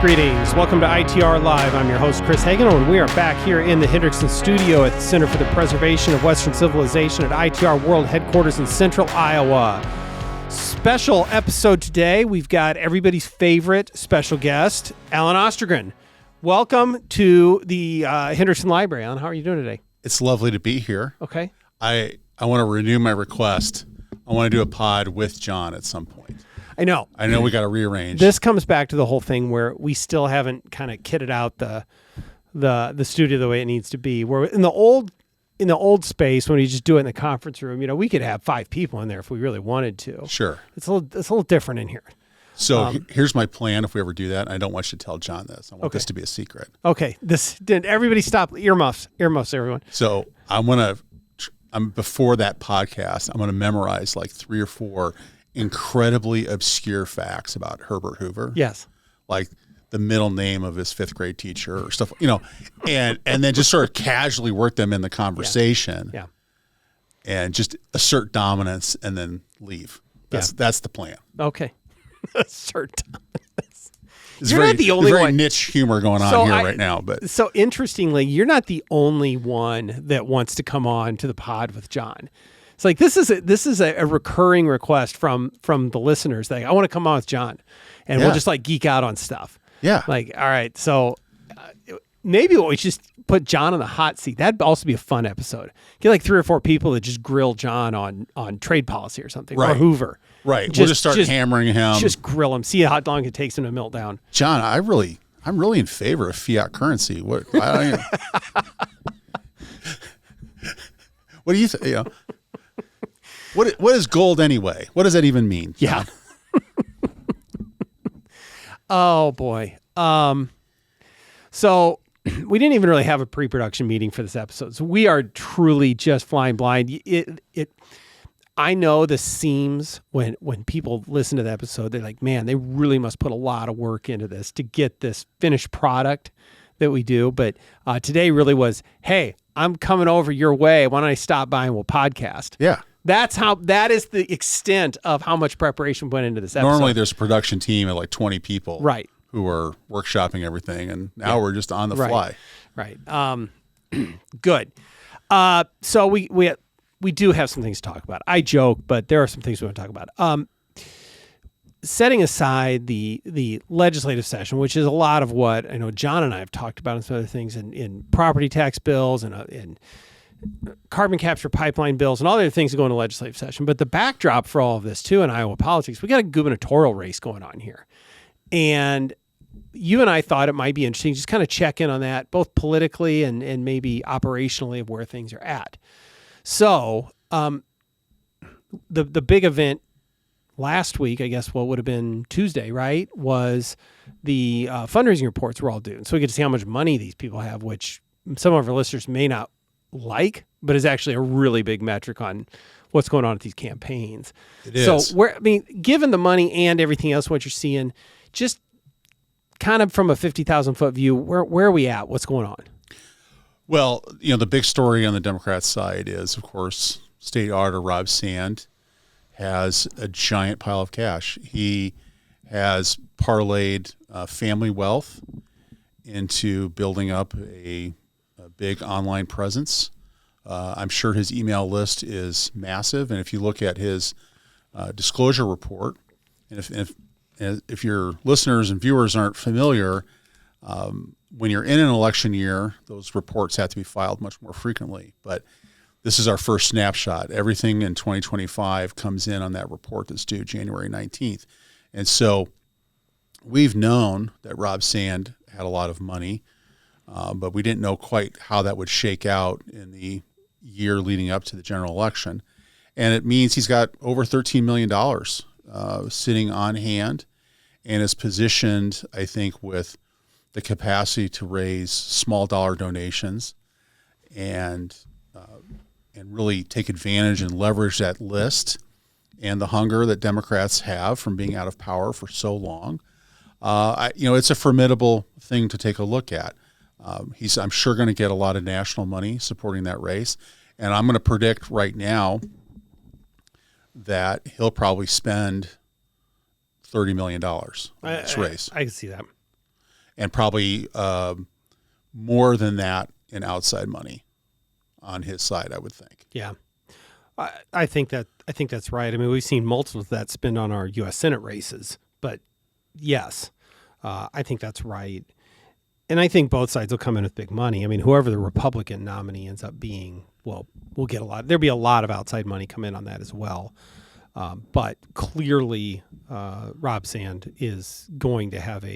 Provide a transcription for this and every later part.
Greetings. Welcome to ITR Live. I'm your host, Chris Hagenow, and we are back here in the Hendrickson studio at the Center for the Preservation of Western Civilization at ITR World Headquarters in Central Iowa. Special episode today. We've got everybody's favorite special guest, Alan Ostergren. Welcome to the Hendrickson Library. Alan, how are you doing today? It's lovely to be here. Okay. I want to renew my request. I want to do a pod with John at some point. I know we got to rearrange. This comes back to the whole thing where we still haven't kind of kitted out the studio the way it needs to be. Where in the old space, when you just do it in the conference room, we could have 5 people in there if we really wanted to. Sure. It's a little different in here. So here's my plan if we ever do that. I don't want you to tell John this. I want this to be a secret. Okay. Everybody stop. Earmuffs, everyone. So before that podcast, I'm going to memorize like 3 or 4 incredibly obscure facts about Herbert Hoover. Yes. Like the middle name of his 5th grade teacher or stuff, and then just sort of casually work them in the conversation. Yeah. And just assert dominance and then leave. That's the plan. Okay. Assert dominance. You're not the only one. Niche humor going on here right now. But so interestingly, you're not the only one that wants to come on to the pod with John. It's like this is a recurring request from the listeners. Like, I want to come on with John, and we'll just like geek out on stuff. Yeah. Like, all right, so maybe we just put John on the hot seat. That'd also be a fun episode. Get like 3 or 4 people that just grill John on trade policy or something, or Hoover. Right. We'll just start hammering him. Just grill him. See how long it takes him to melt down. John, I'm really in favor of fiat currency. What do you think? What is gold anyway? What does that even mean? Yeah. Oh boy. So we didn't even really have a pre-production meeting for this episode. So we are truly just flying blind. I know this seems when people listen to the episode, they're like, man, they really must put a lot of work into this to get this finished product that we do. But today really was, hey, I'm coming over your way. Why don't I stop by and we'll podcast? Yeah. That is the extent of how much preparation went into this episode. Normally there's a production team of like 20 people. Right. Who are workshopping everything. And now we're just on the fly. Right. Good. So we do have some things to talk about. I joke, but there are some things we want to talk about. Setting aside the legislative session, which is a lot of what I know John and I have talked about and some other things in property tax bills and in carbon capture pipeline bills and all the other things that go into legislative session. But the backdrop for all of this, too, in Iowa politics, we got a gubernatorial race going on here. And you and I thought it might be interesting just kind of check in on that, both politically and maybe operationally of where things are at. So the big event last week, I guess what would have been Tuesday, right, was the fundraising reports were all due. And so we get to see how much money these people have, which some of our listeners may not like, but is actually a really big metric on what's going on at these campaigns. It is. So given the money and everything else, what you're seeing, just kind of from a 50,000-foot view, where are we at? What's going on? Well, the big story on the Democrat side is, of course, State Auditor Rob Sand has a giant pile of cash. He has parlayed family wealth into building up a big online presence. I'm sure his email list is massive, and if you look at his disclosure report, and if your listeners and viewers aren't familiar, when you're in an election year, those reports have to be filed much more frequently. But this is our first snapshot. Everything in 2025 comes in on that report that's due January 19th. And so we've known that Rob Sand had a lot of money, but we didn't know quite how that would shake out in the year leading up to the general election. And it means he's got over $13 million sitting on hand and is positioned, I think, with the capacity to raise small dollar donations and really take advantage and leverage that list and the hunger that Democrats have from being out of power for so long. It's a formidable thing to take a look at. He's, I'm sure, going to get a lot of national money supporting that race. And I'm going to predict right now that he'll probably spend $30 million on this race. I can see that. and probably more than that in outside money on his side, I would think. Yeah. I think that's right. I mean, we've seen multiple of that spend on our U.S. Senate races, but yes, I think that's right. And I think both sides will come in with big money. I mean, whoever the Republican nominee ends up being, well, we'll get a lot. There'll be a lot of outside money come in on that as well. But clearly, Rob Sand is going to have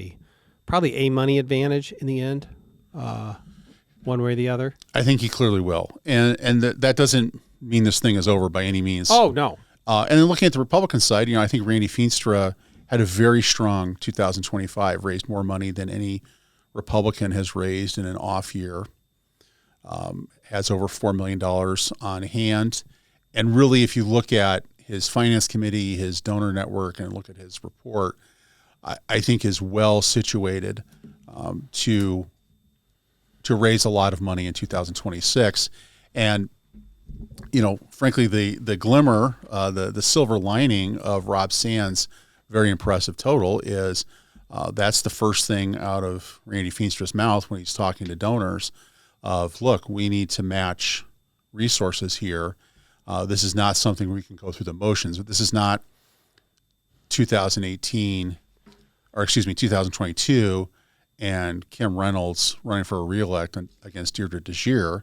probably a money advantage in the end, one way or the other. I think he clearly will. And that doesn't mean this thing is over by any means. Oh, no. And then looking at the Republican side, I think Randy Feenstra had a very strong 2025, raised more money than any Republican has raised in an off year, has over $4 million on hand. And really, if you look at his finance committee, his donor network, and look at his report, I think is well situated to raise a lot of money in 2026. And, frankly, the glimmer, the silver lining of Rob Sand's very impressive total is that's the first thing out of Randy Feenstra's mouth when he's talking to donors of, look, we need to match resources here. This is not something we can go through the motions. This is not 2022 and Kim Reynolds running for a reelect against Deirdre DeGier,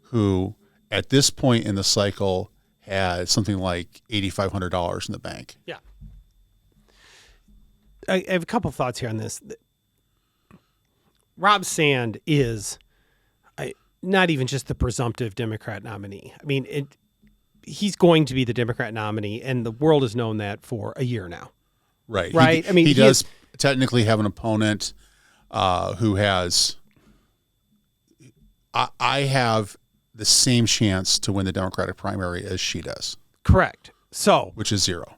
who at this point in the cycle had something like $8,500 in the bank. Yeah. I have a couple thoughts here on this. Rob Sand is not even just the presumptive Democrat nominee. I mean, he's going to be the Democrat nominee, and the world has known that for a year now. Right. Right. He does technically have an opponent who has. I have the same chance to win the Democratic primary as she does. Correct. Which is 0.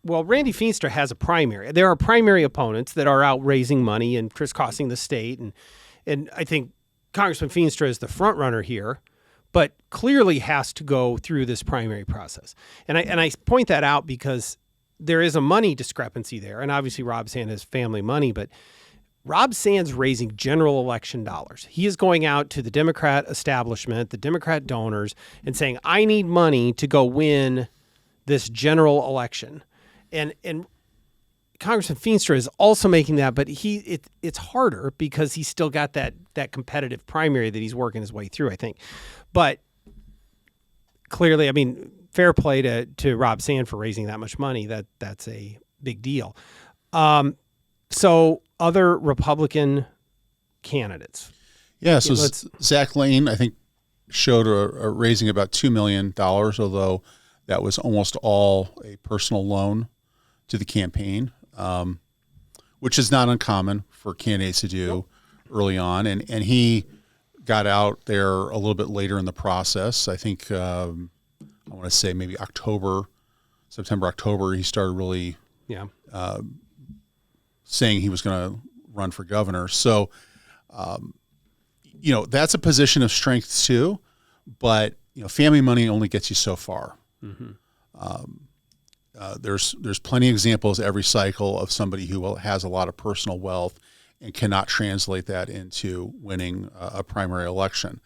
Well, Randy Feenstra has a primary. There are primary opponents that are out raising money and crisscrossing the state, and I think Congressman Feenstra is the front runner here, but clearly has to go through this primary process. And I point that out because there is a money discrepancy there, and obviously Rob Sand has family money, but Rob Sand's raising general election dollars. He is going out to the Democrat establishment, the Democrat donors, and saying, I need money to go win this general election. And Congressman Feenstra is also making that, but it's harder because he's still got that competitive primary that he's working his way through, I think. But clearly, I mean, fair play to Rob Sand for raising that much money. That's a big deal. So other Republican candidates. Yeah, so Zach Lane, I think, showed a raising about $2 million, although that was almost all a personal loan to the campaign, which is not uncommon for candidates to do early on. And he got out there a little bit later in the process. I think, I want to say maybe September, October, he started really saying he was going to run for governor. So, that's a position of strength too, but, family money only gets you so far. Mm-hmm. There's plenty of examples every cycle of somebody who has a lot of personal wealth and cannot translate that into winning a primary election.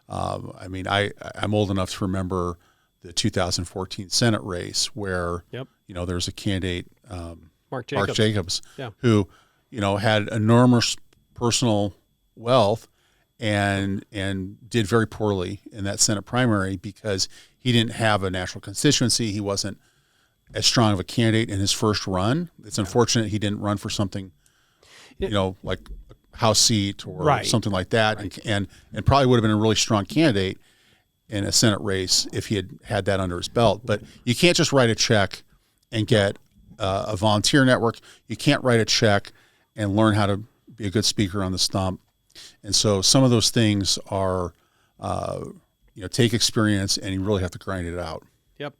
I'm old enough to remember the 2014 Senate race where, there's a candidate, Mark Jacobs, who, had enormous personal wealth and did very poorly in that Senate primary because he didn't have a national constituency. He wasn't as strong of a candidate in his first run. It's unfortunate he didn't run for something, like a House seat or something like that, and probably would have been a really strong candidate in a Senate race if he had that under his belt. But you can't just write a check and get a volunteer network. You can't write a check and learn how to be a good speaker on the stump. And so some of those things are, take experience, and you really have to grind it out. Yep.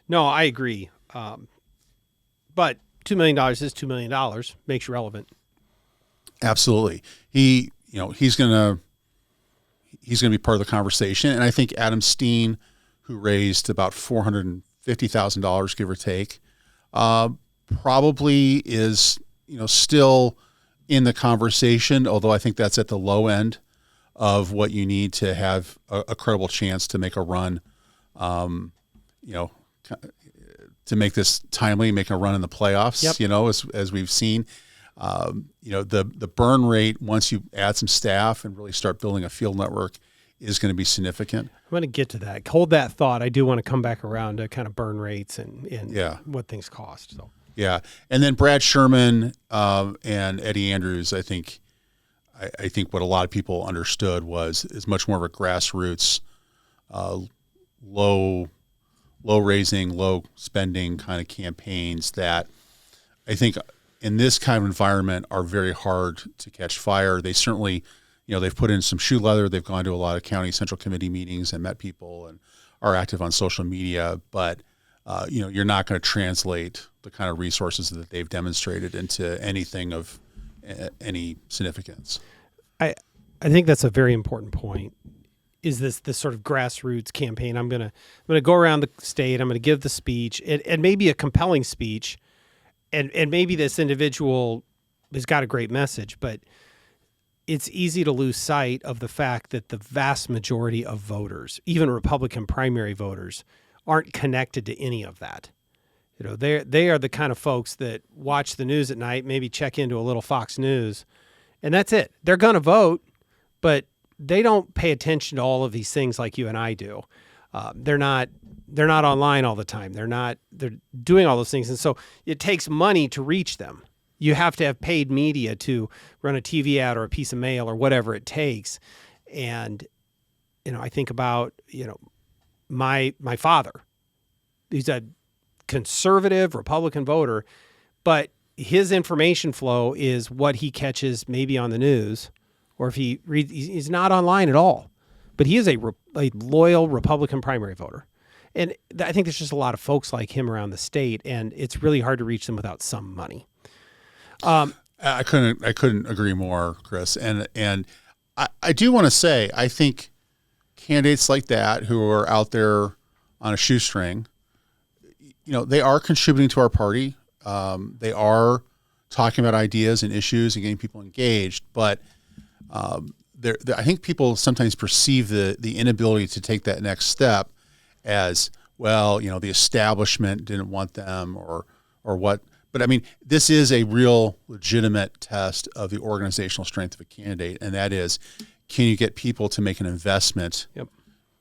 No, I agree. But $2 million is $2 million, makes you relevant. Absolutely. He's going to be part of the conversation. And I think Adam Steen, who raised about $450,000, give or take, probably is, still in the conversation, although I think that's at the low end of what you need to have a credible chance to make a run, to make this timely, make a run in the playoffs, as we've seen. The burn rate, once you add some staff and really start building a field network, is going to be significant. I'm going to get to that. Hold that thought. I do want to come back around to kind of burn rates and what things cost. So. Yeah. And then Brad Sherman and Eddie Andrews, I think what a lot of people understood is much more of a grassroots, low raising, low spending kind of campaigns that I think in this kind of environment are very hard to catch fire. They certainly, they've put in some shoe leather. They've gone to a lot of county central committee meetings and met people and are active on social media. But, you're not going to translate the kind of resources that they've demonstrated into anything of any significance. I think that's a very important point. Is this sort of grassroots campaign? I'm gonna go around the state. I'm gonna give the speech and maybe a compelling speech, and maybe this individual has got a great message, but it's easy to lose sight of the fact that the vast majority of voters, even Republican primary voters, aren't connected to any of that. They are the kind of folks that watch the news at night, maybe check into a little Fox News, and that's it. They're going to vote, but they don't pay attention to all of these things like you and I do. They're not online all the time. They're doing all those things. And so it takes money to reach them. You have to have paid media to run a TV ad or a piece of mail or whatever it takes. And, I think about, my father. He's a conservative Republican voter, but his information flow is what he catches maybe on the news, or if he reads, he's not online at all. But he is a loyal Republican primary voter. And I think there's just a lot of folks like him around the state, and it's really hard to reach them without some money. I couldn't agree more, Chris. And I do want to say, I think candidates like that who are out there on a shoestring, they are contributing to our party. They are talking about ideas and issues and getting people engaged. But I think people sometimes perceive the inability to take that next step as, well, the establishment didn't want them or what. But I mean, this is a real legitimate test of the organizational strength of a candidate, and that is, can you get people to make an investment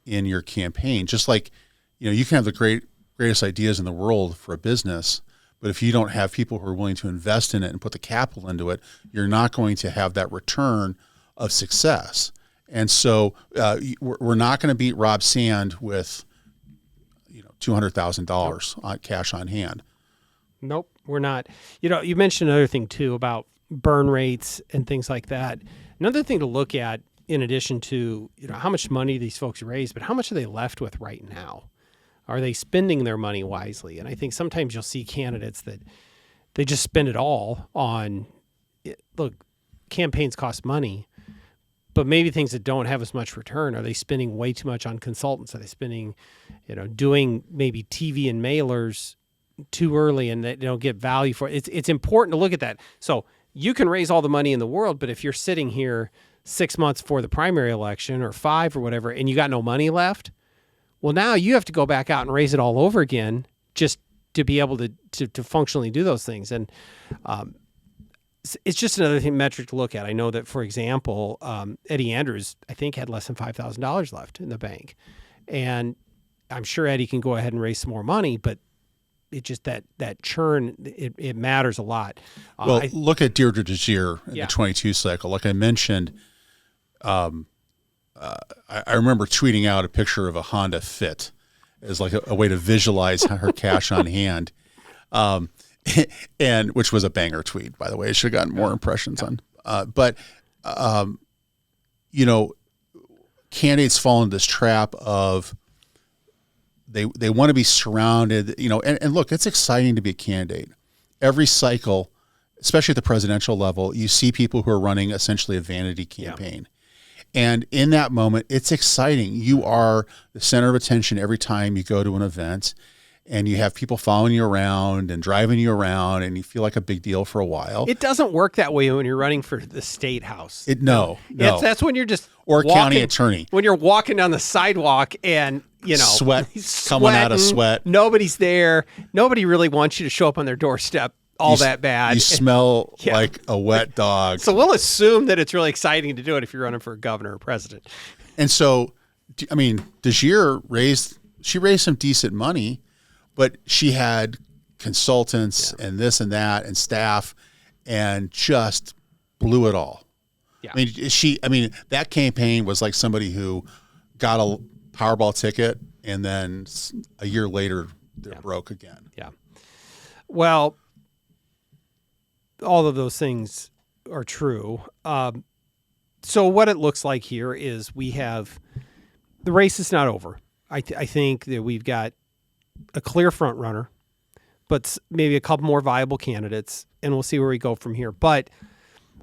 in your campaign? Just like, you can have the greatest ideas in the world for a business, but if you don't have people who are willing to invest in it and put the capital into it, you're not going to have that return of success. And so we're not going to beat Rob Sand with $200,000 on cash on hand. Nope, we're not. You mentioned another thing too about burn rates and things like that. Another thing to look at, in addition to how much money these folks raise, but how much are they left with right now? Are they spending their money wisely? And I think sometimes you'll see candidates that they just spend it all on. Look, campaigns cost money, but maybe things that don't have as much return. Are they spending way too much on consultants? Are they spending, doing maybe TV and mailers too early and they don't get value for it? It's important to look at that. So you can raise all the money in the world, but if you're sitting here 6 months before the primary election or 5 or whatever, and you got no money left, well, now you have to go back out and raise it all over again just to be able to functionally do those things. And it's just another metric to look at. I know that, for example, Eddie Andrews, I think, had less than $5,000 left in the bank. And I'm sure Eddie can go ahead and raise some more money, but it just that churn, it matters a lot. Well, look at Deirdre DeGier in the 22 cycle. Like I mentioned, I remember tweeting out a picture of a Honda Fit as like a way to visualize her cash on hand, and which was a banger tweet, by the way. It should have gotten more impressions on. But candidates fall into this trap of they want to be surrounded, and look, it's exciting to be a candidate. Every cycle, especially at the presidential level, you see people who are running essentially a vanity campaign. And in that moment, it's exciting. You are the center of attention every time you go to an event. and you have people following you around and driving you around, and you feel like a big deal for a while. It doesn't work that way when you're running for the state house. No. That's when you're just or county attorney. When you're walking down the sidewalk and sweat coming out of sweat. Nobody's there. Nobody really wants you to show up on their doorstep that bad. You smell like a wet dog. So we'll assume that it's really exciting to do it if you're running for governor or president. And so, I mean, DeGier raised some decent money, but she had consultants and this and that and staff and just blew it all. Yeah. I mean, that campaign was like somebody who got a Powerball ticket and then a year later they're broke again. Yeah. Well, all of those things are true. So what it looks like here is we have the race is not over. I think that we've got a clear front runner, but maybe a couple more viable candidates, and we'll see where we go from here. But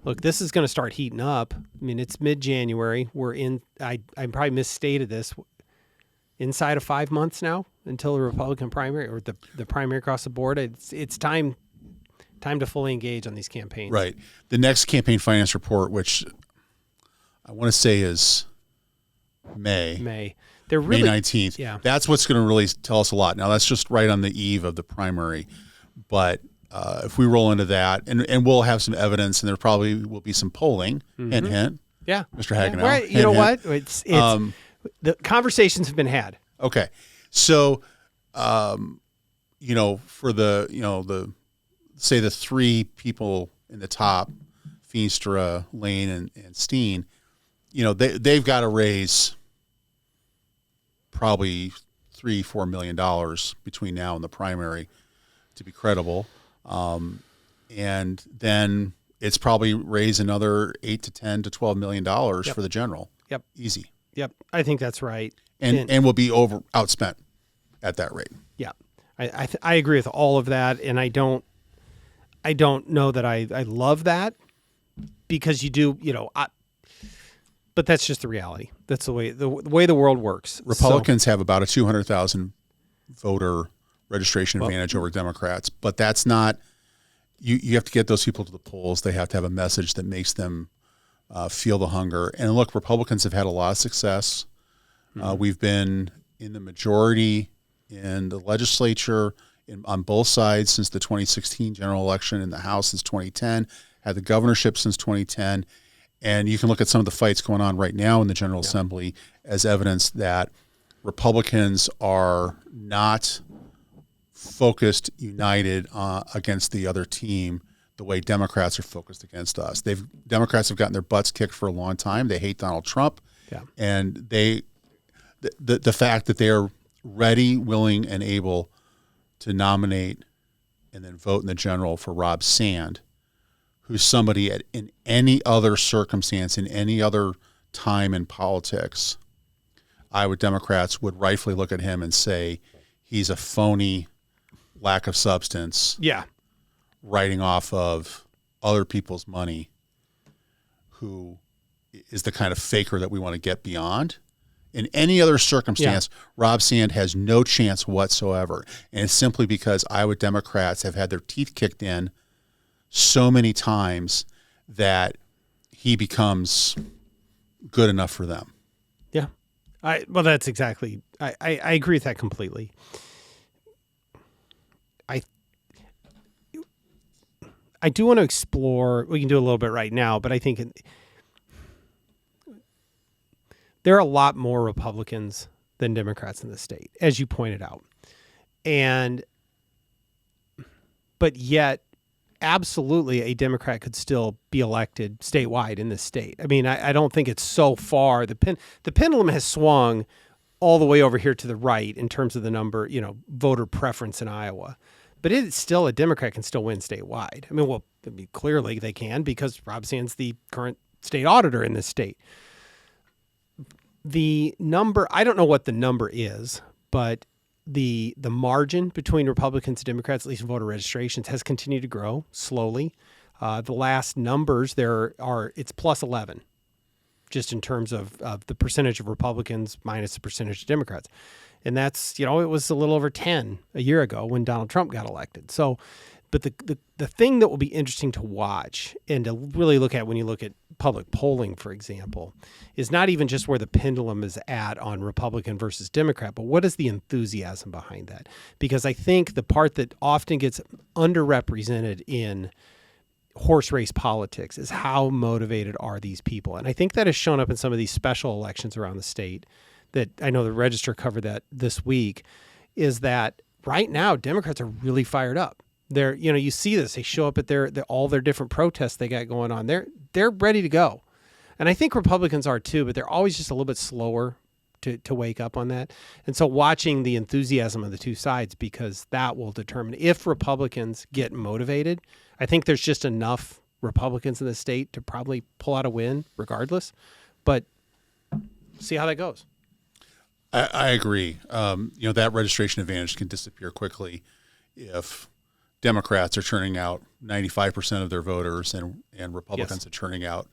look, this is going to start heating up. I mean, it's mid-January. We're in. I probably misstated this. Inside of 5 months now until the Republican primary or the primary across the board. It's time to fully engage on these campaigns. Right. The next campaign finance report, which I want to say is May. They're really, May 19th. Yeah. That's what's going to really tell us a lot. Now, that's just right on the eve of the primary. But if we roll into that, and we'll have some evidence, and there probably will be some polling, hint, hint. Yeah. Mr. Hagenow. Yeah, right. You know what? It's the conversations have been had. Okay. So, for the say the three people in the top, Feenstra, Lane, and Steen, they've got to raise probably $3-4 million between now and the primary to be credible. And then it's probably raise another $8 to $10 to $12 million for the general. Yep. Easy. Yep. I think that's right. And will be outspent at that rate. Yeah. I agree with all of that. And I don't know that I love that because you do, but that's just the reality. That's the way the world works. Republicans have about a 200,000 voter registration advantage over Democrats, but that's not, you have to get those people to the polls. They have to have a message that makes them feel the hunger. And look, Republicans have had a lot of success. We've been in the majority in the legislature on both sides since the 2016 general election, in the House since 2010, had the governorship since 2010. And you can look at some of the fights going on right now in the General Assembly as evidence that Republicans are not focused, united against the other team the way Democrats are focused against us. Democrats have gotten their butts kicked for a long time. They hate Donald Trump. Yeah. And the fact that they are ready, willing, and able to nominate and then vote in the general for Rob Sand, who's somebody in any other circumstance, in any other time in politics, Iowa Democrats would rightfully look at him and say he's a phony, lack of substance, writing off of other people's money, who is the kind of faker that we want to get beyond. In any other circumstance, Rob Sand has no chance whatsoever. And it's simply because Iowa Democrats have had their teeth kicked in so many times that he becomes good enough for them. Yeah. That's exactly, I agree with that completely. I do want to explore, we can do a little bit right now, but I think there are a lot more Republicans than Democrats in the state, as you pointed out. But yet, absolutely, a Democrat could still be elected statewide in this state. I mean, I don't think it's so far. The pendulum has swung all the way over here to the right in terms of the number, voter preference in Iowa. But it's still, a Democrat can still win statewide. I mean, clearly they can because Rob Sand's the current state auditor in this state. The number, I don't know what the number is, but the margin between Republicans and Democrats, at least in voter registrations, has continued to grow slowly. The last numbers it's plus 11, just in terms of the percentage of Republicans minus the percentage of Democrats. And that's, it was a little over 10 a year ago when Donald Trump got elected. So, but the thing that will be interesting to watch and to really look at when you look at public polling, for example, is not even just where the pendulum is at on Republican versus Democrat, but what is the enthusiasm behind that? Because I think the part that often gets underrepresented in horse race politics is how motivated are these people. And I think that has shown up in some of these special elections around the state that I know the Register covered that this week, is that right now Democrats are really fired up. They're, you see this, they show up at all their different protests they got going on. They're ready to go. And I think Republicans are too, but they're always just a little bit slower to wake up on that. And so watching the enthusiasm of the two sides, because that will determine if Republicans get motivated. I think there's just enough Republicans in the state to probably pull out a win regardless, but see how that goes. I agree. That registration advantage can disappear quickly if Democrats are turning out 95% of their voters and Republicans are turning out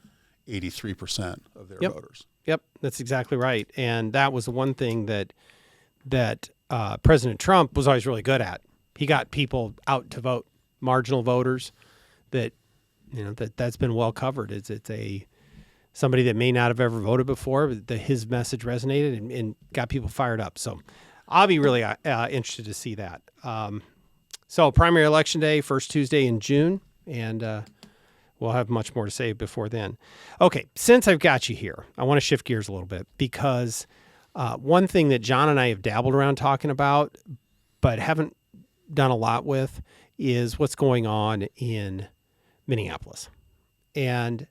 83% of their voters. Yep, that's exactly right. And that was one thing that President Trump was always really good at. He got people out to vote, marginal voters. That's been well covered. It's somebody that may not have ever voted before, but his message resonated and got people fired up. So I'll be really interested to see that. So primary election day, first Tuesday in June, and we'll have much more to say before then. Okay, since I've got you here, I want to shift gears a little bit because one thing that John and I have dabbled around talking about but haven't done a lot with is what's going on in Minneapolis. And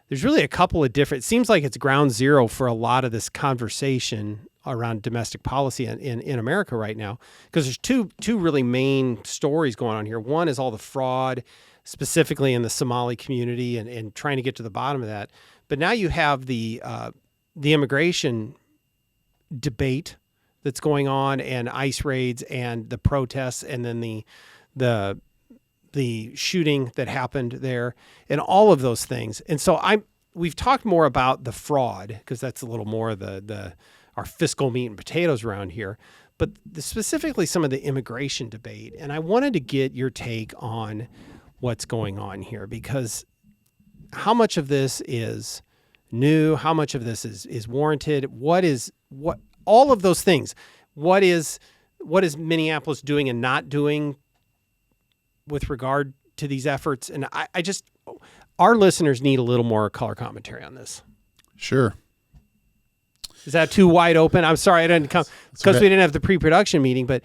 there's really a couple of different, it seems like it's ground zero for a lot of this conversation around domestic policy in America right now, because there's two really main stories going on here. One is all the fraud, specifically in the Somali community, and trying to get to the bottom of that. But now you have the immigration debate that's going on, and ICE raids, and the protests, and then the shooting that happened there, and all of those things. And so we've talked more about the fraud because that's a little more of our fiscal meat and potatoes around here, but specifically some of the immigration debate. And I wanted to get your take on what's going on here, because how much of this is new? How much of this is warranted? What all of those things? What is Minneapolis doing and not doing with regard to these efforts? And our listeners need a little more color commentary on this. Sure. Is that too wide open? I'm sorry, I didn't come because we didn't have the pre-production meeting, but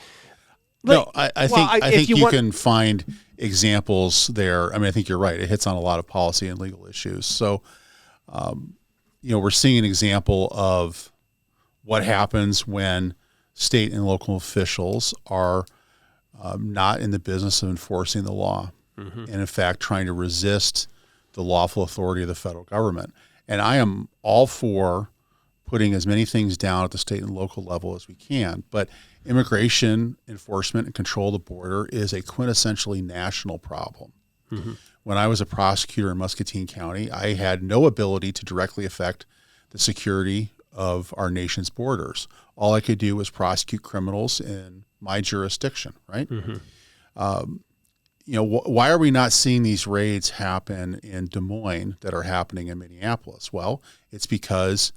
no, I think you can find examples there. I mean, I think you're right. It hits on a lot of policy and legal issues. So, we're seeing an example of what happens when state and local officials are not in the business of enforcing the law, and in fact trying to resist the lawful authority of the federal government. And I am all for putting as many things down at the state and local level as we can, but immigration enforcement and control of the border is a quintessentially national problem. When I was a prosecutor in Muscatine County, I had no ability to directly affect the security of our nation's borders. All I could do was prosecute criminals in my jurisdiction, right? Why are we not seeing these raids happen in Des Moines that are happening in Minneapolis? Well, it's because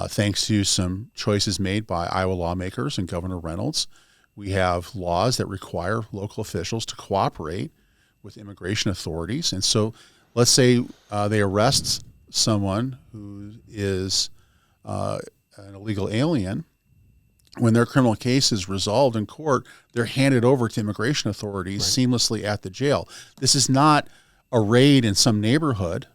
thanks to some choices made by Iowa lawmakers and Governor Reynolds, we have laws that require local officials to cooperate with immigration authorities. And so let's say they arrest someone who is an illegal alien. When their criminal case is resolved in court, they're handed over to immigration authorities seamlessly at the jail. This is not a raid in some neighborhood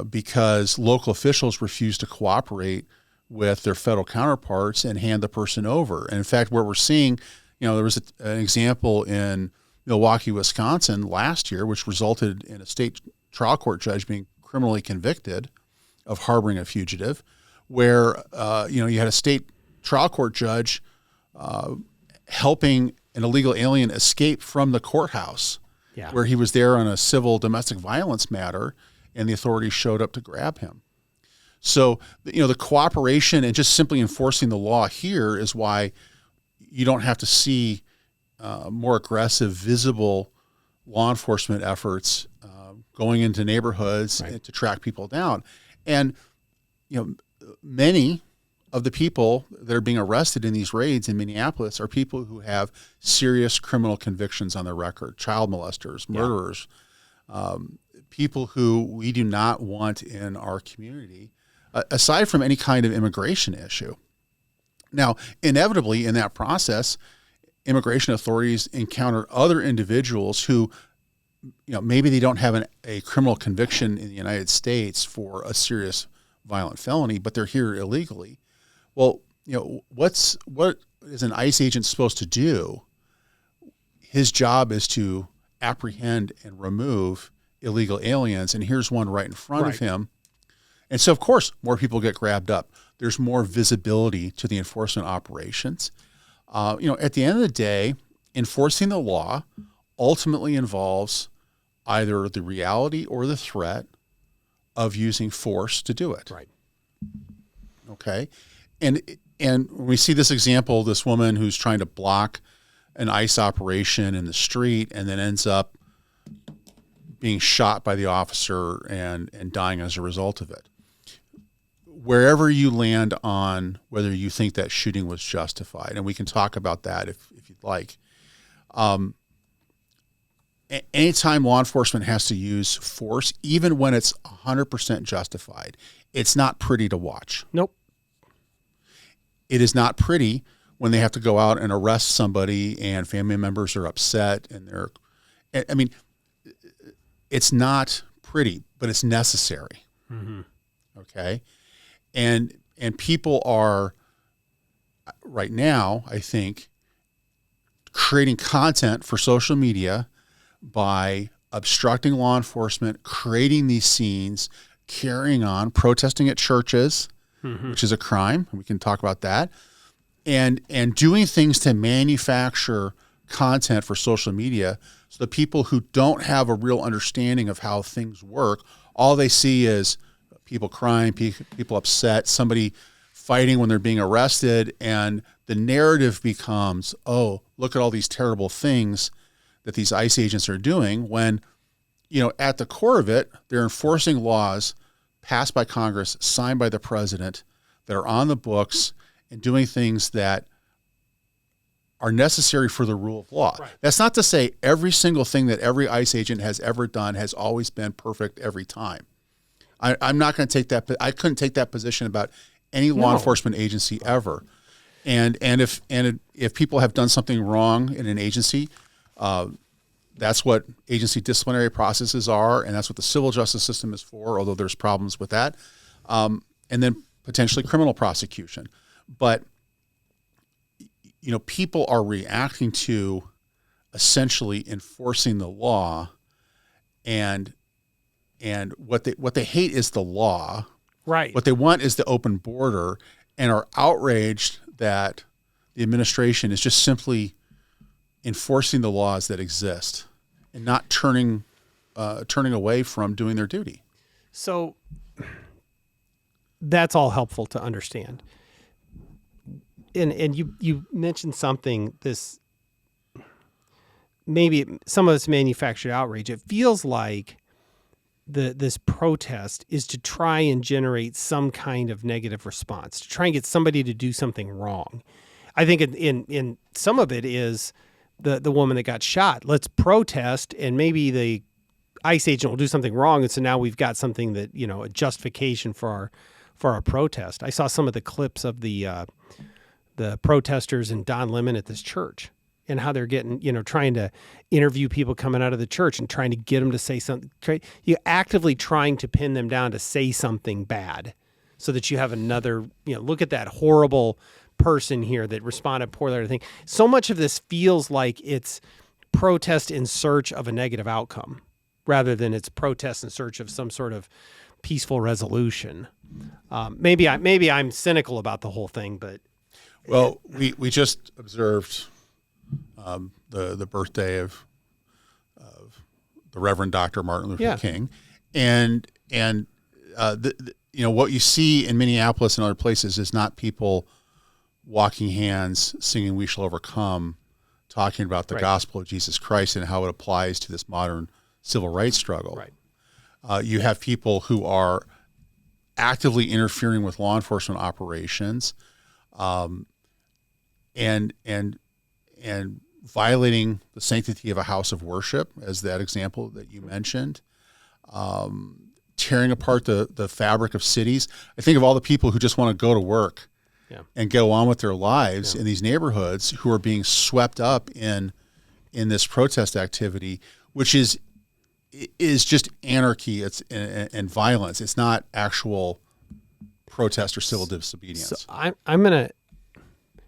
because local officials refuse to cooperate with their federal counterparts and hand the person over. And in fact, what we're seeing, there was an example in Milwaukee, Wisconsin last year, which resulted in a state trial court judge being criminally convicted of harboring a fugitive, where you had a state trial court judge helping an illegal alien escape from the courthouse, where he was there on a civil domestic violence matter, and the authorities showed up to grab him. So, the cooperation and just simply enforcing the law here is why you don't have to see more aggressive, visible law enforcement efforts going into neighborhoods to track people down. And, many of the people that are being arrested in these raids in Minneapolis are people who have serious criminal convictions on their record, child molesters, murderers, people who we do not want in our community, aside from any kind of immigration issue. Now, inevitably in that process, immigration authorities encounter other individuals who, maybe they don't have a criminal conviction in the United States for a serious violent felony, but they're here illegally. Well, what is an ICE agent supposed to do? His job is to apprehend and remove illegal aliens, and here's one right in front of him. And so, of course, more people get grabbed up. There's more visibility to the enforcement operations. At the end of the day, enforcing the law ultimately involves either the reality or the threat of using force to do it. Right. Okay. And when we see this example, this woman who's trying to block an ICE operation in the street and then ends up being shot by the officer and dying as a result of it. Wherever you land on whether you think that shooting was justified, and we can talk about that if you'd like. Anytime law enforcement has to use force, even when it's 100% justified, it's not pretty to watch. Nope. It is not pretty when they have to go out and arrest somebody and family members are upset and it's not pretty, but it's necessary. Mm-hmm. Okay. And people are right now, I think, creating content for social media by obstructing law enforcement, creating these scenes, carrying on, protesting at churches, which is a crime. We can talk about that. And doing things to manufacture content for social media so the people who don't have a real understanding of how things work, all they see is people crying, people upset, somebody fighting when they're being arrested, and the narrative becomes, oh, look at all these terrible things that these ICE agents are doing, when, at the core of it, they're enforcing laws passed by Congress, signed by the president, that are on the books and doing things that are necessary for the rule of law. Right. That's not to say every single thing that every ICE agent has ever done has always been perfect every time. I'm not going to take that. I couldn't take that position about any law enforcement agency ever. And if people have done something wrong in an agency, that's what agency disciplinary processes are, and that's what the civil justice system is for, although there's problems with that. And then potentially criminal prosecution. But, people are reacting to essentially enforcing the law, and what they hate is the law. Right. What they want is the open border, and are outraged that the administration is just simply enforcing the laws that exist and not turning away from doing their duty. So that's all helpful to understand. And you mentioned something, this, maybe some of it's manufactured outrage. It feels like this protest is to try and generate some kind of negative response, to try and get somebody to do something wrong. I think in some of it is the woman that got shot. Let's protest, and maybe the ICE agent will do something wrong, and so now we've got something that, a justification for our protest. I saw some of the clips of the protesters in Don Lemon at this church, and how they're getting, trying to interview people coming out of the church and trying to get them to say something. You're actively trying to pin them down to say something bad so that you have another, look at that horrible person here that responded poorly to thing. So much of this feels like it's protest in search of a negative outcome rather than it's protest in search of some sort of peaceful resolution. Maybe I'm cynical about the whole thing, but. Well, we just observed the birthday of the Reverend Dr. Martin Luther King, and what you see in Minneapolis and other places is not people walking hands, singing "We Shall Overcome," talking about the gospel of Jesus Christ and how it applies to this modern civil rights struggle. Right. You have people who are actively interfering with law enforcement operations, and violating the sanctity of a house of worship, as that example that you mentioned, tearing apart the fabric of cities. I think of all the people who just want to go to work and go on with their lives in these neighborhoods who are being swept up in this protest activity, which is just anarchy. It's and violence. It's not actual protest or civil disobedience. So I'm gonna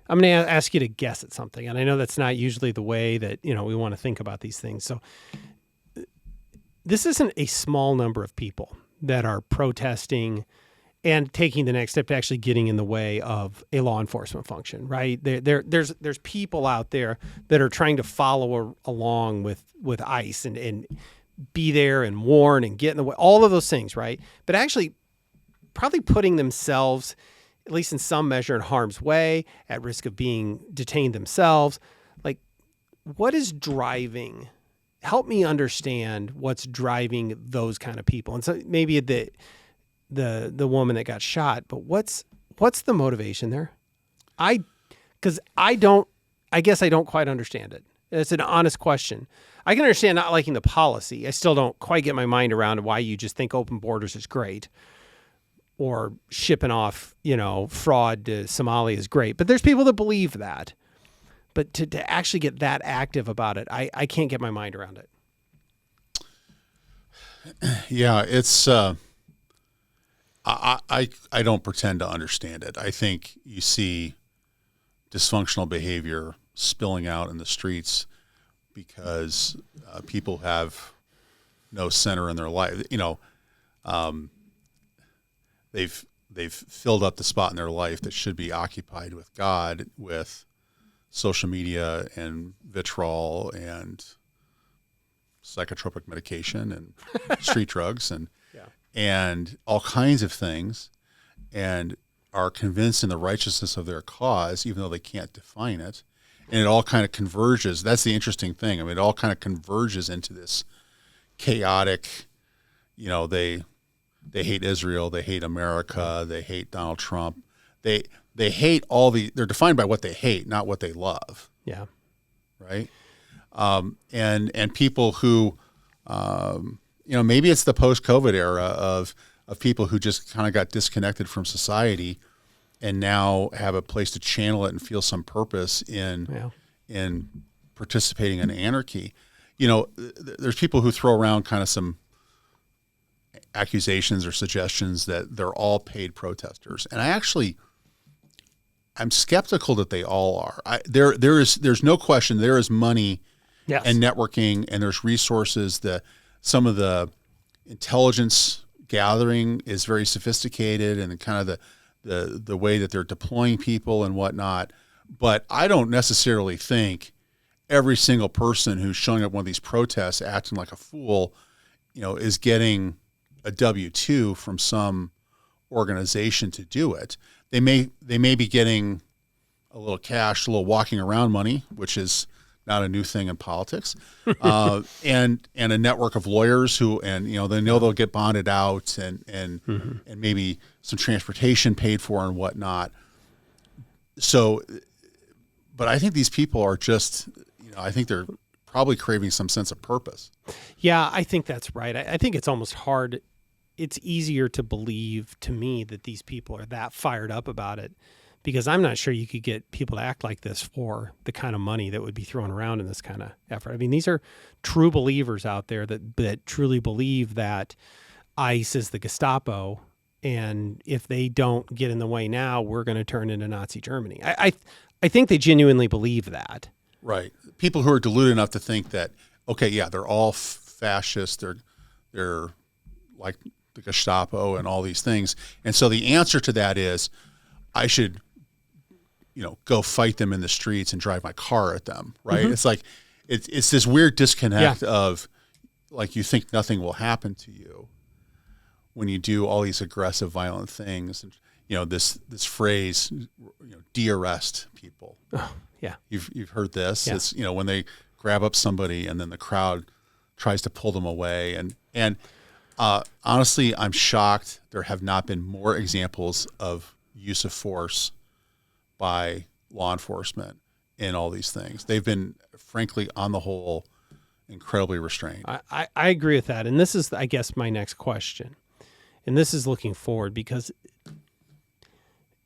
ask you to guess at something, and I know that's not usually the way that we want to think about these things. So this isn't a small number of people that are protesting and taking the next step to actually getting in the way of a law enforcement function, right? There's people out there that are trying to follow along with ICE and be there and warn and get in the way, all of those things, right? But actually probably putting themselves, at least in some measure, in harm's way, at risk of being detained themselves. Like, what is driving? Help me understand what's driving those kind of people. And so maybe the woman that got shot, but what's the motivation there? I guess I don't quite understand it. It's an honest question. I can understand not liking the policy. I still don't quite get my mind around why you just think open borders is great, or shipping off, fraud to Somalia is great. But there's people that believe that. But to actually get that active about it, I can't get my mind around it. Yeah, it's I don't pretend to understand it. I think you see dysfunctional behavior spilling out in the streets because people have no center in their life. They've filled up the spot in their life that should be occupied with God, with social media and vitriol and psychotropic medication and street drugs and all kinds of things, and are convinced in the righteousness of their cause, even though they can't define it. And it all kind of converges. That's the interesting thing. I mean, it all kind of converges into this chaotic, they hate Israel, they hate America, they hate Donald Trump. They hate they're defined by what they hate, not what they love. Yeah. Right. And people who, maybe it's the post-COVID era of people who just kind of got disconnected from society and now have a place to channel it and feel some purpose in participating in anarchy. There's people who throw around kind of some accusations or suggestions that they're all paid protesters. And I'm skeptical that they all are. There's no question there is money and networking, and there's resources. Some of the intelligence gathering is very sophisticated, and kind of the way that they're deploying people and whatnot. But I don't necessarily think every single person who's showing up at one of these protests acting like a fool, is getting a W-2 from some organization to do it. They may be getting a little cash, a little walking around money, which is not a new thing in politics, and a network of lawyers who, and they know they'll get bonded out, and maybe some transportation paid for and whatnot. So, but I think these people are just, I think they're probably craving some sense of purpose. Yeah, I think that's right. I think it's almost hard. It's easier to believe to me that these people are that fired up about it, because I'm not sure you could get people to act like this for the kind of money that would be thrown around in this kind of effort. I mean, these are true believers out there that truly believe that ICE is the Gestapo, and if they don't get in the way now, we're going to turn into Nazi Germany. I think they genuinely believe that. Right. People who are deluded enough to think that, okay, yeah, they're all fascists. They're like the Gestapo and all these things. And so the answer to that is I should, go fight them in the streets and drive my car at them. Right. Mm-hmm. It's like, it's this weird disconnect of like, you think nothing will happen to you when you do all these aggressive, violent things, and this phrase, de-arrest people. Oh, yeah. You've heard this. Yeah. It's when they grab up somebody and then the crowd tries to pull them away. And honestly, I'm shocked there have not been more examples of use of force by law enforcement in all these things. They've been, frankly, on the whole, incredibly restrained. I agree with that. And this is, I guess, my next question. And this is looking forward because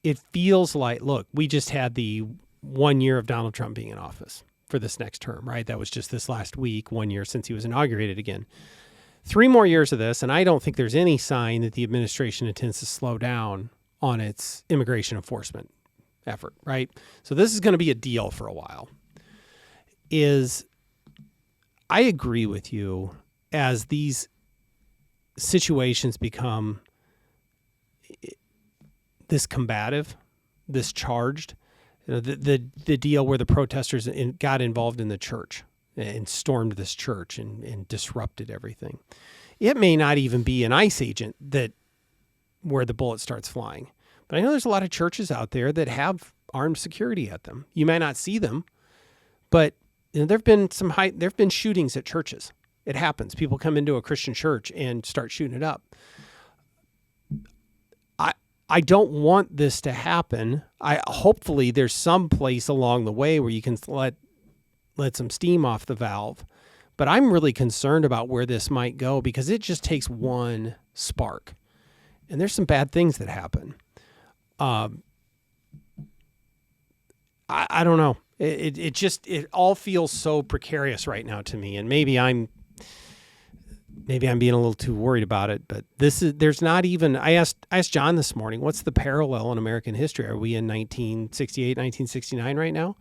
it feels like, look, we just had the 1 year of Donald Trump being in office for this next term, right? That was just this last week, 1 year since he was inaugurated again. 3 more years of this, and I don't think there's any sign that the administration intends to slow down on its immigration enforcement effort, right? So this is going to be a deal for a while. I agree with you, as these situations become this combative, this charged, the deal where the protesters got involved in the church and stormed this church and disrupted everything. It may not even be an ICE agent where the bullet starts flying. But I know there's a lot of churches out there that have armed security at them. You may not see them, but there've been shootings at churches. It happens. People come into a Christian church and start shooting it up. I don't want this to happen. Hopefully there's some place along the way where you can let some steam off the valve. But I'm really concerned about where this might go, because it just takes one spark. And there's some bad things that happen. I don't know. It all feels so precarious right now to me. And maybe I'm being a little too worried about it, but there's not even, I asked John this morning, what's the parallel in American history? Are we in 1968, 1969 right now?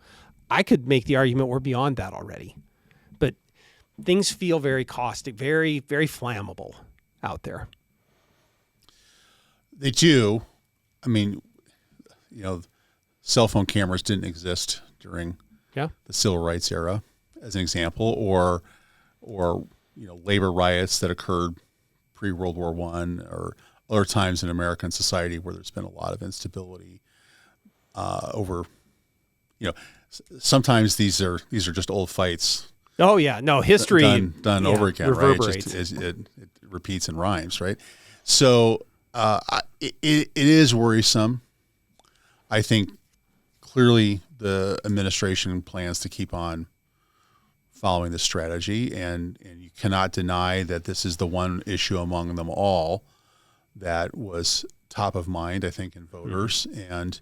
I could make the argument we're beyond that already, but things feel very caustic, very, very flammable out there. They do. I mean, cell phone cameras didn't exist during the civil rights era, as an example, or labor riots that occurred pre-World War I, or other times in American society where there's been a lot of instability over. Sometimes these are just old fights. Oh yeah, no, history done over again, reverberates. Right? It repeats and rhymes, right? So it is worrisome. I think clearly the administration plans to keep on following this strategy, and you cannot deny that this is the one issue among them all that was top of mind, I think, in voters. And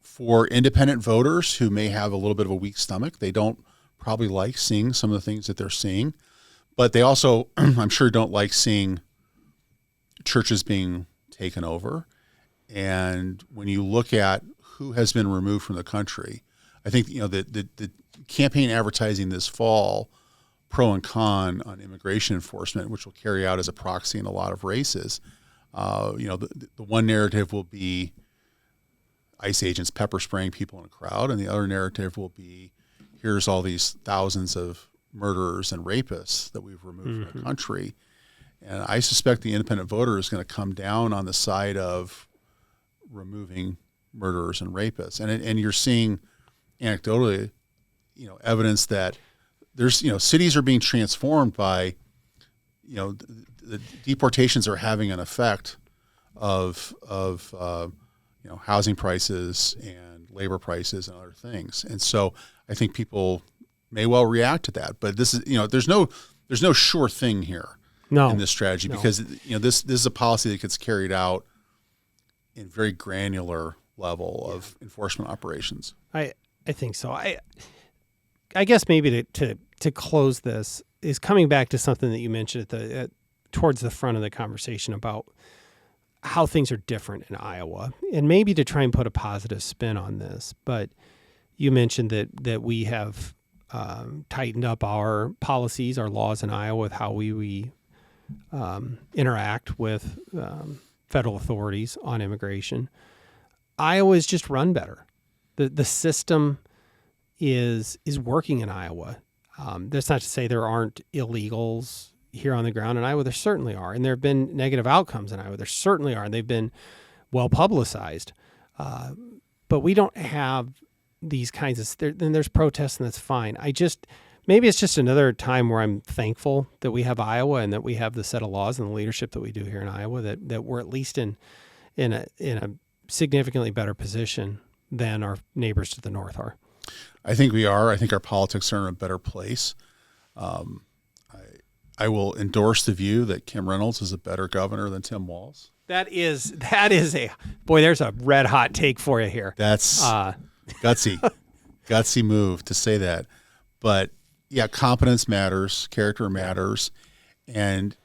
for independent voters who may have a little bit of a weak stomach, they don't probably like seeing some of the things that they're seeing, but they also, I'm sure, don't like seeing churches being taken over. And when you look at who has been removed from the country, I think the campaign advertising this fall, pro and con on immigration enforcement, which will carry out as a proxy in a lot of races. The one narrative will be ICE agents pepper spraying people in a crowd, and the other narrative will be, here's all these thousands of murderers and rapists that we've removed from the country. And I suspect the independent voter is going to come down on the side of removing murderers and rapists. And you're seeing anecdotally, evidence that there's, cities are being transformed by, the deportations are having an effect of housing prices and labor prices and other things. And so I think people may well react to that, but this is, there's no sure thing here in this strategy, because, this is a policy that gets carried out in very granular level of enforcement operations. I think so. I guess maybe to close this is coming back to something that you mentioned towards the front of the conversation about how things are different in Iowa, and maybe to try and put a positive spin on this. But you mentioned that we have tightened up our policies, our laws in Iowa with how we interact with federal authorities on immigration. Iowa is just run better. The system is working in Iowa. That's not to say there aren't illegals here on the ground in Iowa? There certainly are. And there have been negative outcomes in Iowa. There certainly are. And they've been well publicized. But we don't have these kinds of, then there's protests, and that's fine. Maybe it's just another time where I'm thankful that we have Iowa and that we have the set of laws and the leadership that we do here in Iowa, that we're at least in a significantly better position than our neighbors to the north are. I think we are. I think our politics are in a better place. I will endorse the view that Kim Reynolds is a better governor than Tim Walz. That is there's a red hot take for you here. That's gutsy move to say that. But yeah, competence matters, character matters, and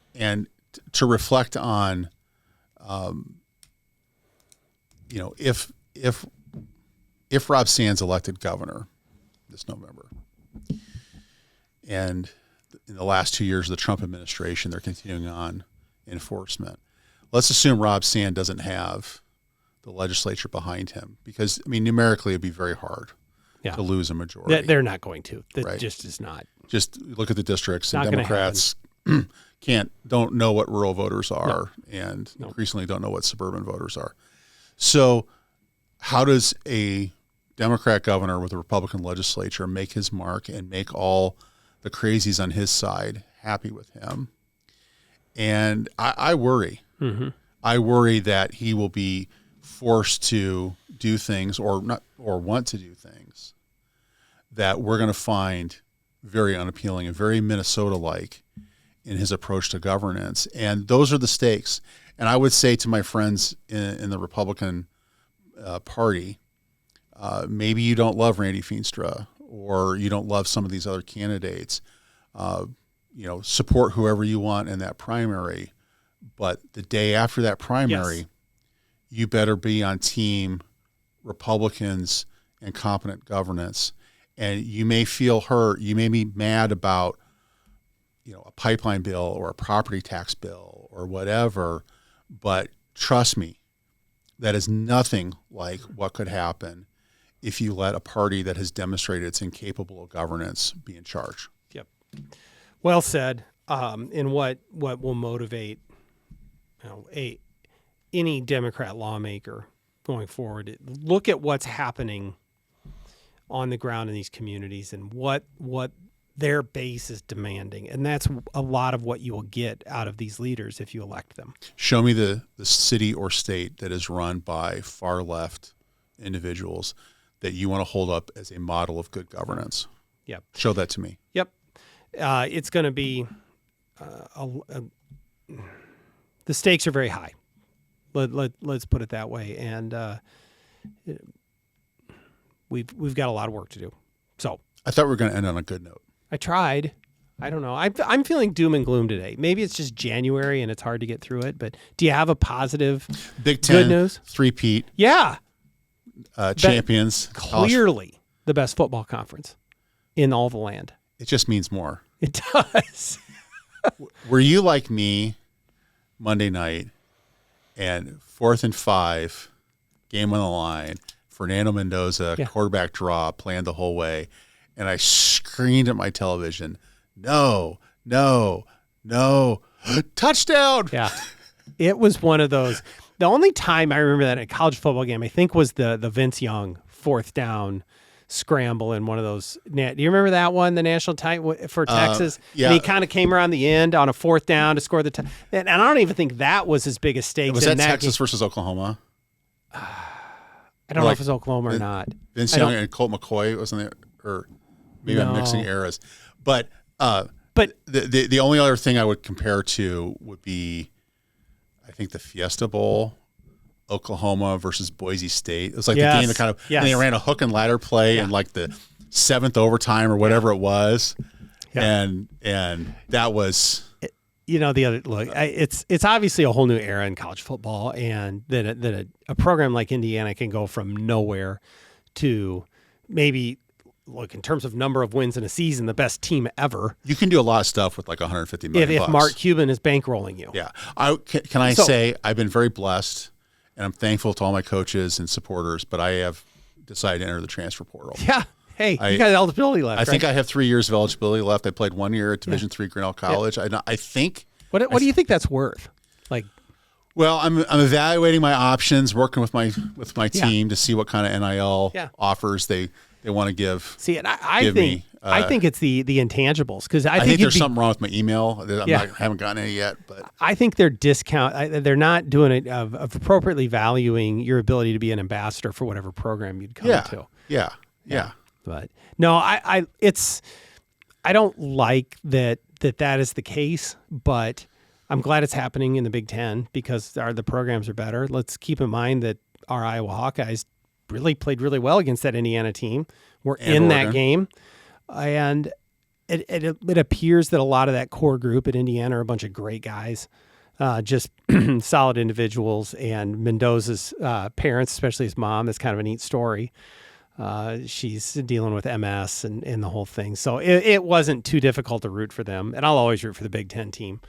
to reflect on, if Rob Sand's elected governor this November, and in the last 2 years of the Trump administration, they're continuing on enforcement. Let's assume Rob Sand doesn't have the legislature behind him, because, numerically it'd be very hard to lose a majority. They're not going to. That right. just is not. Just look at the districts, Not and Democrats don't know what rural voters are, and increasingly don't know what suburban voters are. So how does a Democrat governor with a Republican legislature make his mark and make all the crazies on his side happy with him? And I worry. Mm-hmm. I worry that he will be forced to do things or want to do things that we're going to find very unappealing and very Minnesota-like in his approach to governance. And those are the stakes. And I would say to my friends in the Republican Party, maybe you don't love Randy Feenstra, or you don't love some of these other candidates. Support whoever you want in that primary. But the day after that primary, you better be on team Republicans and competent governance. And you may feel hurt. You may be mad about, a pipeline bill or a property tax bill or whatever. But trust me, that is nothing like what could happen if you let a party that has demonstrated it's incapable of governance be in charge. Yep. Well said. And what will motivate any Democrat lawmaker going forward? Look at what's happening on the ground in these communities and what their base is demanding. And that's a lot of what you will get out of these leaders if you elect them. Show me the city or state that is run by far left individuals that you want to hold up as a model of good governance. Yep. Show that to me. Yep. It's going to be the stakes are very high. Let's put it that way. And we've got a lot of work to do. So I thought we were going to end on a good note. I tried. I don't know. I'm feeling doom and gloom today. Maybe it's just January and it's hard to get through it. But do you have a positive Big Ten, good news? Three-peat. Yeah. Champions. Clearly the best football conference in all the land. It just means more. It does. Were you like me Monday night and 4th and 5, game on the line, Fernando Mendoza, quarterback draw, planned the whole way, and I screamed at my television, no, touchdown. Yeah. It was one of those. The only time I remember that in a college football game, I think, was the Vince Young 4th down scramble in one of those. Do you remember that one, the national title for Texas? Yeah. And he kind of came around the end on a 4th down to score the and I don't even think that was as big a stakes. Was that Texas versus Oklahoma? I don't know if it was Oklahoma or not. Vince Young and Colt McCoy wasn't there, or maybe I'm mixing eras. But the only other thing I would compare to would be, I think, the Fiesta Bowl, Oklahoma versus Boise State. It was like the game that kind of, and they ran a hook and ladder play in like the 7th overtime or whatever it was. Yeah. And that was, the other look, it's obviously a whole new era in college football, and that a program like Indiana can go from nowhere to maybe, look, in terms of number of wins in a season, the best team ever. You can do a lot of stuff with like $150 million. If Mark Cuban is bankrolling you. Yeah. Can I say I've been very blessed, and I'm thankful to all my coaches and supporters, but I have decided to enter the transfer portal. Yeah. Hey, you got eligibility left. I think I have 3 years of eligibility left. I played 1 year at Division III Grinnell College. I think. What do you think that's worth? Like, well, I'm evaluating my options, working with my team to see what kind of NIL offers they want to give. See, and I think it's the intangibles, because I think there's something wrong with my email. I haven't gotten any yet, but I think they're they're not doing it of appropriately valuing your ability to be an ambassador for whatever program you'd come to. Yeah. But no, I don't like that is the case, but I'm glad it's happening in the Big Ten because the programs are better. Let's keep in mind that our Iowa Hawkeyes really played really well against that Indiana team. We're in that game, and it appears that a lot of that core group at Indiana are a bunch of great guys, just solid individuals. And Mendoza's parents, especially his mom, is kind of a neat story. She's dealing with MS and the whole thing. So it wasn't too difficult to root for them. And I'll always root for the Big Ten team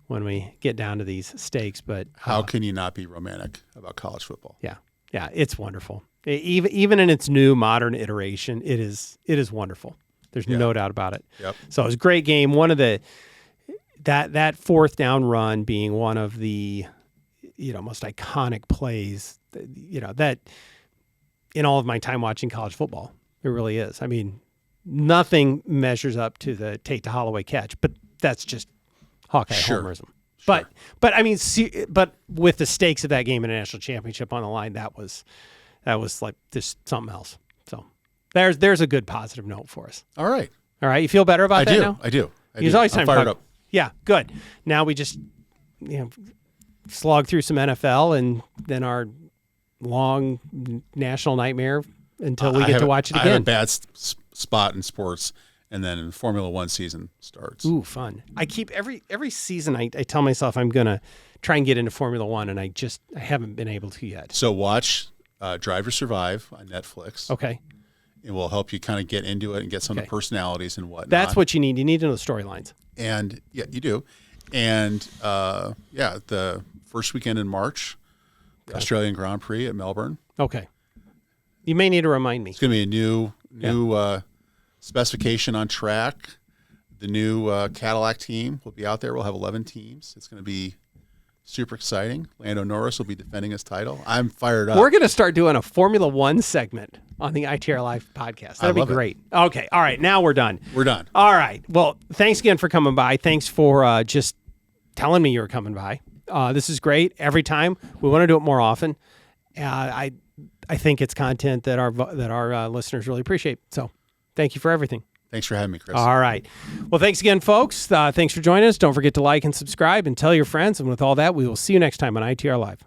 when we get down to these stakes. But how can you not be romantic about college football? Yeah, it's wonderful. Even in its new modern iteration, it is wonderful. There's no doubt about it. Yep. So it was a great game. One of that fourth down run being one of the most iconic plays that in all of my time watching college football. It really is. I mean, nothing measures up to the Tate to Holloway catch, but that's just Hawkeye homerism. Sure. But I mean, but with the stakes of that game in a national championship on the line, that was like just something else. So there's a good positive note for us. All right. You feel better about that now? I do. There's always time to fire it up. Yeah, good. Now we just slog through some NFL and then our long national nightmare until we get to watch it again. I have a bad spot in sports, and then Formula One season starts. Ooh, fun! I keep every season. I tell myself I'm gonna try and get into Formula One, and I haven't been able to yet. So watch Drive to Survive on Netflix. Okay. It will help you kind of get into it and get some of the personalities and whatnot. That's what you need. You need to know the storylines. And yeah, you do. And the first weekend in March, the Australian Grand Prix at Melbourne. Okay. You may need to remind me. It's going to be a new specification on track. The new Cadillac team will be out there. We'll have 11 teams. It's going to be super exciting. Lando Norris will be defending his title. I'm fired up. We're going to start doing a Formula One segment on the ITR Live podcast. That'll be great. Okay. All right. Now we're done. We're done. All right. Well, thanks again for coming by. Thanks for just telling me you were coming by. This is great. Every time we want to do it more often. I think it's content that our listeners really appreciate. So thank you for everything. Thanks for having me, Chris. All right. Well, thanks again, folks. Thanks for joining us. Don't forget to like and subscribe and tell your friends. And with all that, we will see you next time on ITR Live.